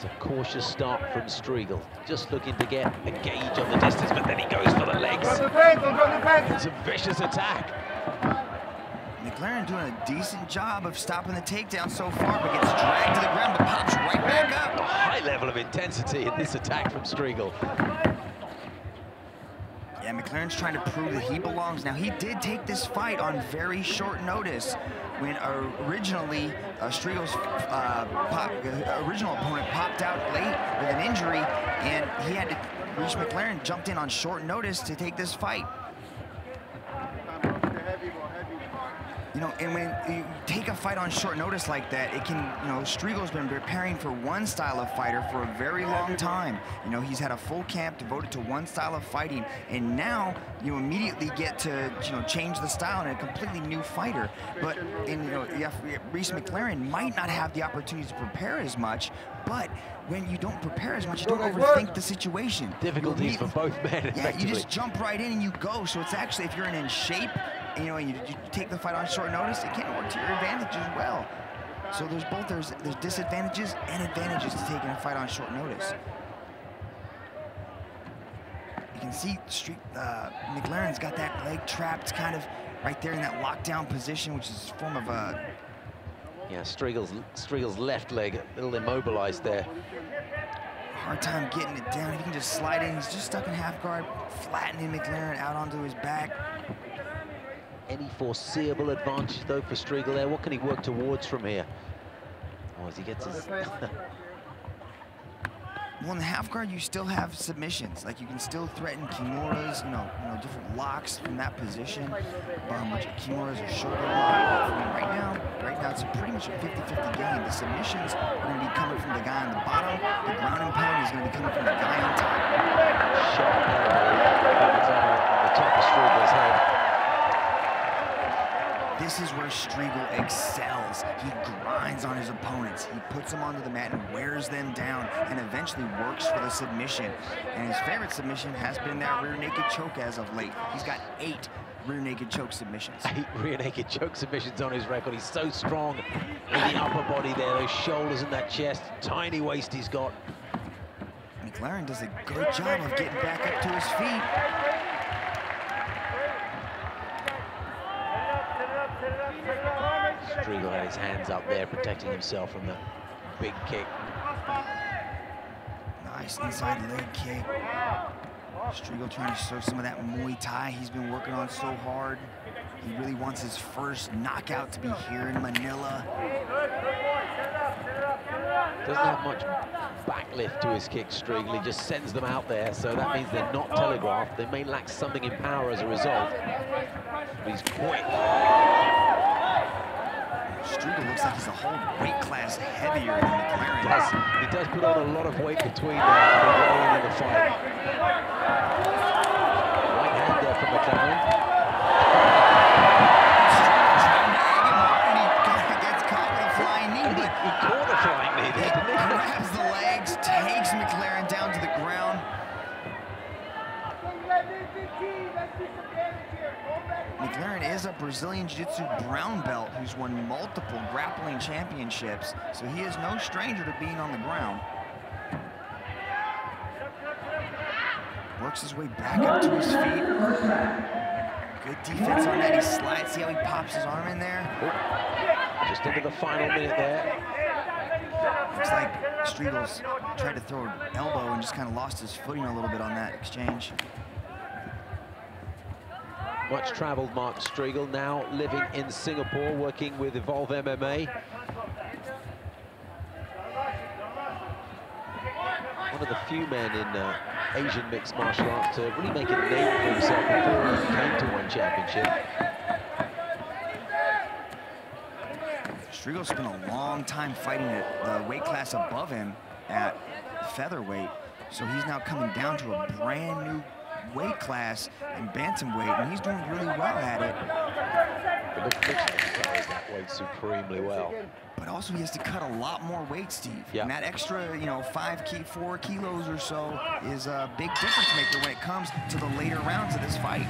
It's a cautious start from Striegl, just looking to get a gauge on the distance, but then he goes for the legs. It's a vicious attack. McLaren doing a decent job of stopping the takedown so far, but gets dragged to the ground, but pops right back up. A high level of intensity in this attack from Striegl. Yeah, McLaren's trying to prove that he belongs. Now, he did take this fight on very short notice when originally Striegl's original opponent popped out late with an injury, and he had to, Reece Mclaren jumped in on short notice to take this fight. You know, and when you take a fight on short notice like that, it can, you know, Striegl's been preparing for one style of fighter for a very long time. You know, he's had a full camp devoted to one style of fighting, and now you immediately get to, you know, change the style and a completely new fighter. But, and, you know, Reece Mclaren might not have the opportunity to prepare as much, but when you don't prepare as much, you don't overthink the situation. Difficulties for both men, yeah, you just jump right in and you go. So it's actually, if you're in shape, you know, and you take the fight on short notice, it can work to your advantage as well. So there's both, there's disadvantages and advantages to taking a fight on short notice. You can see McLaren's got that leg trapped kind of right there in that lockdown position, which is a form of a... Yeah, Striegl's left leg, a little immobilized there. Hard time getting it down. If he can just slide in, he's just stuck in half guard, flattening McLaren out onto his back. Any foreseeable advantage, though, for Striegl there? What can he work towards from here? Oh, as he gets his... Well, in the half guard, you still have submissions. Like, you can still threaten kimuras, you know, different locks from that position. Which kimuras or shoulder lock. Right now, it's pretty much a 50-50 game. The submissions are going to be coming from the guy on the bottom. The ground and pound is going to be coming from the guy on top. Sharp elbow on the top of Striegl's head. This is where Striegl excels. He grinds on his opponents. He puts them onto the mat and wears them down and eventually works for the submission. And his favorite submission has been that rear naked choke as of late. He's got 8 rear naked choke submissions. 8 rear naked choke submissions on his record. He's so strong in the upper body there, those shoulders and that chest, tiny waist he's got. McLaren does a good job of getting back up to his feet. Striegl had his hands up there, protecting himself from the big kick. Nice inside leg kick. Striegl trying to show some of that Muay Thai he's been working on so hard. He really wants his first knockout to be here in Manila. Doesn't have much backlift to his kicks, Striegl. He just sends them out there, so that means they're not telegraphed. They may lack something in power as a result. But he's quick. Striegl looks like he's a whole weight class heavier than McLaren. He does put on a lot of weight between the weigh-in and the fight. Right hand there from McLaren. He gets caught with a flying knee. He caught a flying knee there, didn't he? Grabs the legs, takes McLaren down to the ground. McLaren is a Brazilian Jiu-Jitsu brown belt who's won multiple grappling championships, so he is no stranger to being on the ground. Works his way back up to his feet. Good defense on that. He slides. See how he pops his arm in there? Oh, just into the final minute there. Looks like Striegl's tried to throw an elbow and just kind of lost his footing a little bit on that exchange. Much traveled Mark Striegl, now living in Singapore, working with Evolve MMA. One of the few men in Asian mixed martial arts to really make a name for himself before he came to ONE Championship. Striegl spent a long time fighting at the weight class above him at featherweight, so he's now coming down to a brand new weight class in bantamweight, and he's doing really well at it. It looks like he carries that weight supremely well. But also he has to cut a lot more weight, Steve. Yeah. And that extra, 4 kilos or so is a big difference maker when it comes to the later rounds of this fight.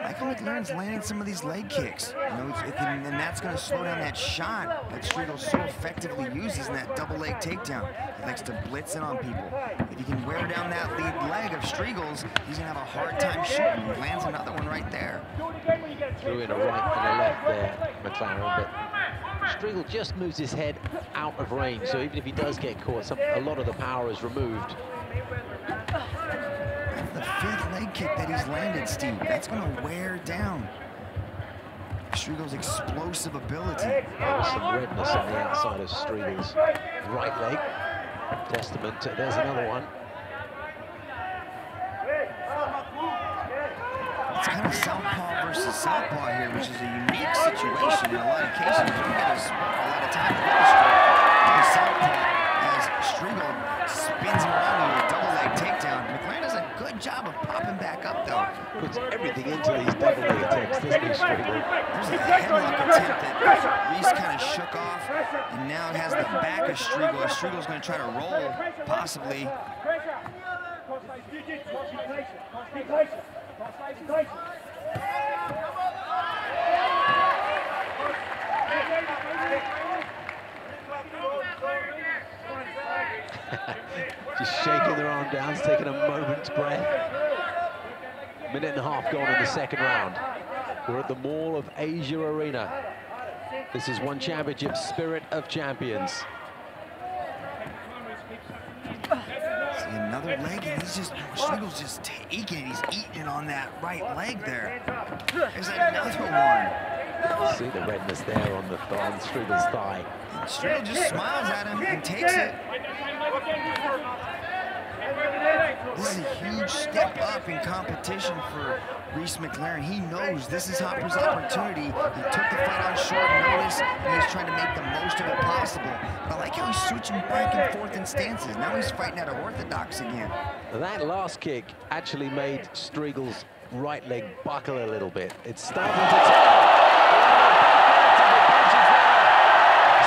Like how Mclaren's landing some of these leg kicks. You know, and that's going to slow down that shot that Striegl so effectively uses in that double leg takedown. He likes to blitz in on people. If he can wear down that lead leg of Striegl's, he's going to have a hard time shooting. He lands another one right there. Threw in a right and a left there, Mclaren, but Striegl just moves his head out of range, so even if he does get caught, a lot of the power is removed. That's the 5th leg kick that he's landed, Steve. That's going to wear down Striegl's explosive ability. There's some redness on the outside of Striegl's right leg. Testament to, there's another one. It's kind of southpaw versus southpaw here, which is a unique situation in a lot of cases. You don't get a lot of time to illustrate the southpaw as Striegl spins him around with a double leg takedown. Mclaren does a good job of popping back up, though. Puts everything into these double leg attempts, doesn't he, Striegl? There's a headlock attempt that Reece kind of shook off, and now has the back of Striegl. Striegl's going to try to roll, possibly. Just shaking their arm down, taking a moment's breath. Minute and a half gone in the second round. We're at the Mall of Asia Arena. This is ONE Championship, Spirit of Champions. See another leg, and Striegl's just taking it. He's eating it on that right leg there. There's another one. See the redness there on Striegl's thigh. And Striegl just smiles at him and takes it. This is a huge step up in competition for Reece Mclaren. He knows this is Hopper's opportunity. He took the fight on short notice, and he's trying to make the most of it possible. But I like how he's switching back and forth in stances. Now he's fighting out of orthodox again. That last kick actually made Striegl's right leg buckle a little bit. It's starting to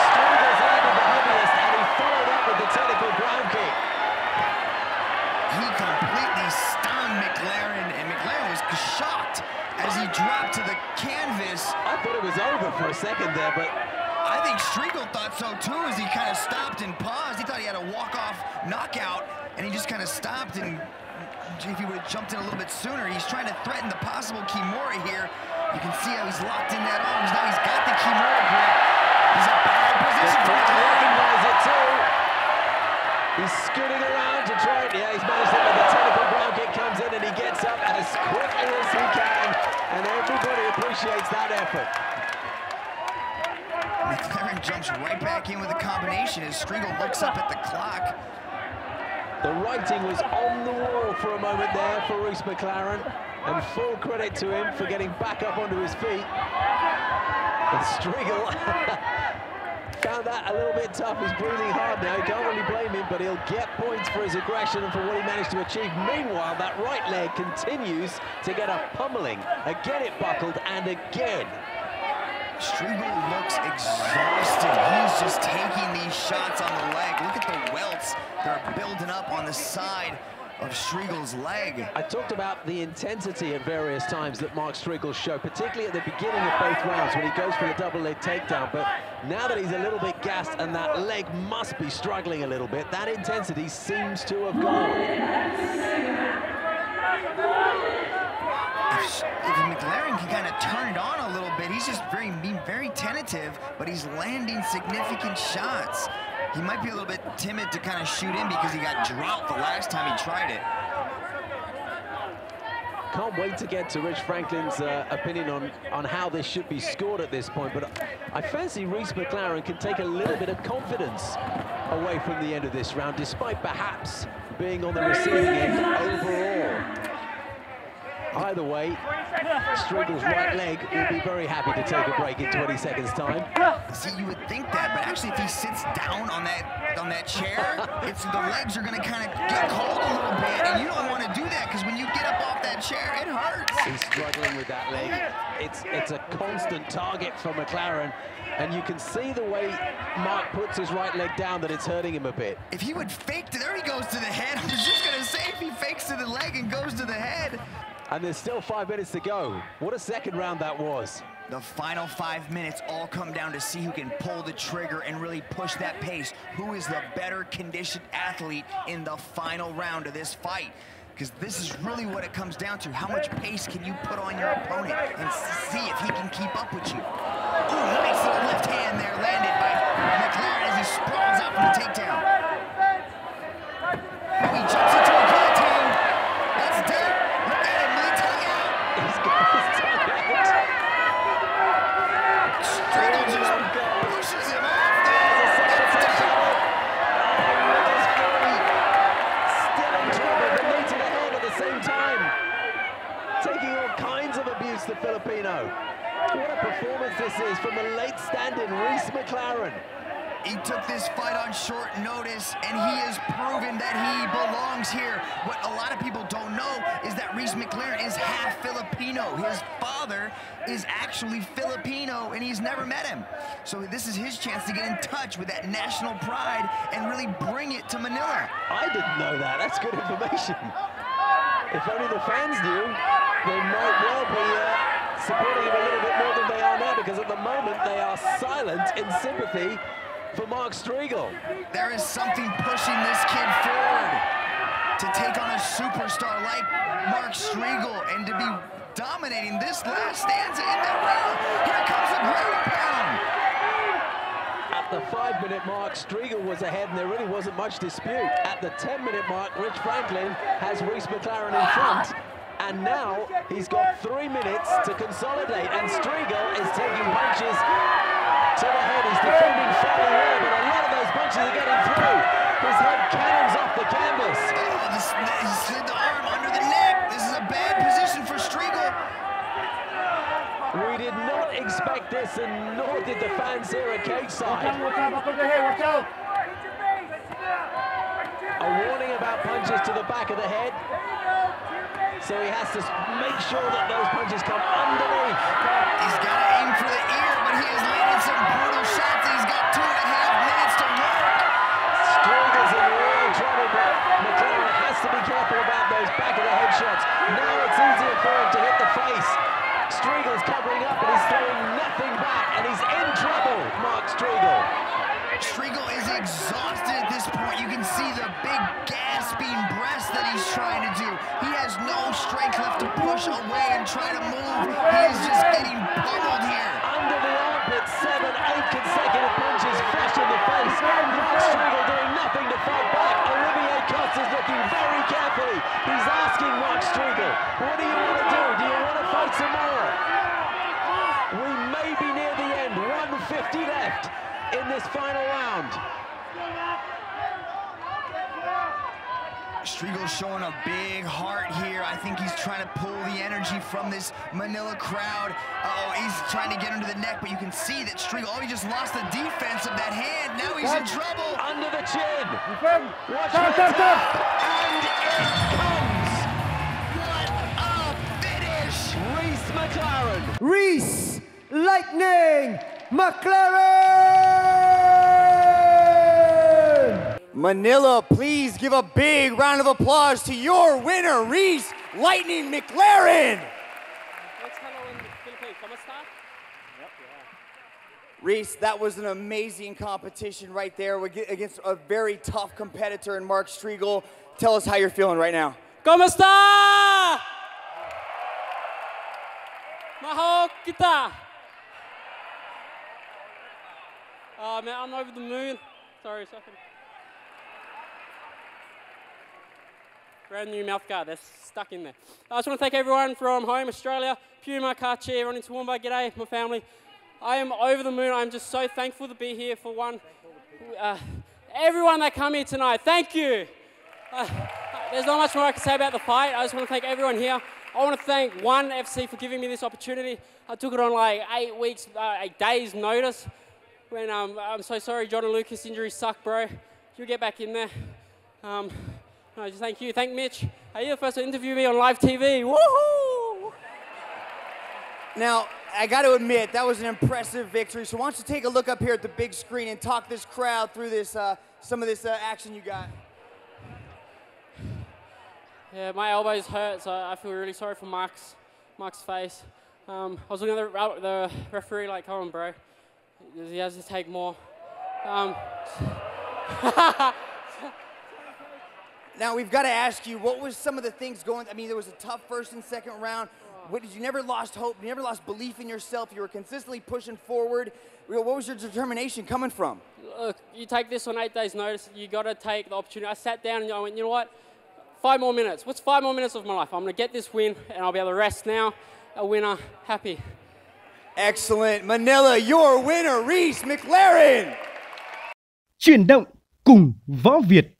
Striegl's landed the heaviest, and he followed up with the technical ground kick. He completely stunned Mclaren, and Mclaren was shocked as he dropped to the canvas. I thought it was over for a second there, but I think Striegl thought so too, as he kind of stopped and paused. He thought he had a walk-off knockout, and he just kind of stopped, and if he would have jumped in a little bit sooner, he's trying to threaten the possible Kimura here. You can see how he's locked in that arms. Now he's got the Kimura grip. He's a bad position for Mclaren. Recognize it too. He's scooting around to try it. Yeah, he's managed it, but the technical ground kick comes in, and he gets up as quickly as he can, and everybody appreciates that effort. Mclaren jumps right back in with a combination as Striegl looks up at the clock. The writing was on the wall for a moment there for Reece Mclaren, and full credit to him for getting back up onto his feet. And Striegl found that a little bit tough. He's breathing hard now. You can't really blame him, but he'll get points for his aggression and for what he managed to achieve. Meanwhile, that right leg continues to get a pummeling. Again, it buckled, and again. Striegl looks exhausted. He's just taking these shots on the leg. Look at the welts that are building up on the side of Striegl's leg. I talked about the intensity at various times that Mark Striegl showed, particularly at the beginning of both rounds when he goes for the double leg takedown. But now that he's a little bit gassed and that leg must be struggling a little bit, that intensity seems to have gone. If Mclaren can kind of turn it on a little bit, he's just being very tentative, but he's landing significant shots. He might be a little bit timid to kind of shoot in because he got dropped the last time he tried it. Can't wait to get to Rich Franklin's opinion on how this should be scored at this point, but I fancy Reece Mclaren can take a little bit of confidence away from the end of this round, despite perhaps being on the receiving end overall. Either way, Striegl's right leg will be very happy to take a break in 20 seconds' time. See, you would think that, but actually if he sits down on that chair, the legs are going to kind of get cold a little bit, and you don't want to do that, because when you get up off that chair, it hurts. He's struggling with that leg. It's a constant target for Mclaren, and you can see the way Mark puts his right leg down that it's hurting him a bit. If he would fake, there he goes to the head. I was just going to say, if he fakes to the leg and goes to the head, And there's still 5 minutes to go. What a second round that was. The final 5 minutes all come down to see who can pull the trigger and really push that pace. Who is the better conditioned athlete in the final round of this fight? Because this is really what it comes down to. How much pace can you put on your opponent and see if he can keep up with you? Ooh, nice little left hand there landed by McLaren as he sprawls out from the takedown. Oh, he jumps into a guillotine. That's dope. Look at him, really tongue out. He's got his tongue out. Striegl just pushes him off there. That's dope. Still in trouble, but knee to the head at the same time. Taking all kinds of abuse, the Filipino. What a performance this is from the late stand-in, Reece Mclaren. He took this fight on short notice, and he has proven that he belongs here. What a lot of people don't know is that Reece Mclaren is half Filipino. His father is actually Filipino, and he's never met him. So this is his chance to get in touch with that national pride and really bring it to Manila. I didn't know that. That's good information. If only the fans knew, they might well be supporting him a little bit more than they are now, because at the moment they are silent in sympathy for Mark Striegl. There is something pushing this kid forward to take on a superstar like Mark Striegl and to be dominating this last stanza in that round. Here comes the ground and pound. At the 5-minute mark, Striegl was ahead and there really wasn't much dispute. At the 10-minute mark, Rich Franklin has Reece Mclaren in front. And now he's got 3 minutes to consolidate, and Striegl is taking punches to the head. He's defending fairly well, but a lot of those punches are getting through. His head cannons off the canvas. Oh, he slid the arm under the neck. This is a bad position for Striegl. We did not expect this, and nor did the fans here at cage side. A warning about punches to the back of the head. So he has to make sure that those punches come underneath. He's got to aim for the ear, but he has landed some brutal shots. He's got 2.5 minutes to work. Striegl's in real trouble, but McLaren has to be careful about those back of the head shots. Now it's easier for him to hit the face. Striegl's covering up and he's throwing nothing back, and he's in trouble, Mark Striegl. Striegl is exhausted at this point. You can see the big gasping breath that he's trying to do. He has no strength left to push away and try to move. He is just getting pummeled here. Under the armpit, 7, 8 consecutive punches flush in the face. Mark Striegl doing nothing to fight back. Olivier Costa's looking very carefully. He's asking Mark Striegl, what do you want to do? Do you want to fight some more? We may be near the end. 1:50 left in this final round. Striegl's showing a big heart here. I think he's trying to pull the energy from this Manila crowd. Uh-oh, he's trying to get under the neck, but you can see that Striegl, oh, he just lost the defense of that hand. Now he's in trouble. Under the chin. Watch the top. And it comes. What a finish. Reece Mclaren. Reece Lightning McLaren! Manila, please give a big round of applause to your winner, Reece Lightning McLaren! Reece, that was an amazing competition right there against a very tough competitor in Mark Striegl. Tell us how you're feeling right now. ¿Cómo está? Maho kita. Man, I'm over the moon. Sorry, second. Brand new mouth guard, they're stuck in there. I just want to thank everyone from home, Australia, Puma, Kachi, everyone in Toowoomba, g'day, my family. I am over the moon. I'm just so thankful to be here for everyone that come here tonight. Thank you. There's not much more I can say about the fight. I just want to thank everyone here. I want to thank ONE FC for giving me this opportunity. I took it on like 8 days notice. When I'm so sorry, John and Lucas, injuries suck, bro. You'll get back in there. No, just thank you. Thank Mitch. You're the first to interview me on live TV. Woohoo! Now, I got to admit, that was an impressive victory. So why don't you take a look up here at the big screen and talk this crowd through this, some of this action you got. Yeah, my elbows hurt, so I feel really sorry for Mark's face. I was looking at the referee like, come on, bro. He has to take more. Now, we've got to ask you, what was some of the things going, I mean, there was a tough first and second round. What, you never lost hope, you never lost belief in yourself, you were consistently pushing forward. What was your determination coming from? Look, you take this on 8 days' notice, you got to take the opportunity. I sat down and I went, you know what? 5 more minutes. What's 5 more minutes of my life? I'm going to get this win, and I'll be able to rest now. A winner, happy. Excellent. Manila, your winner, Reece Mclaren. Chuyển động cùng Võ Việt.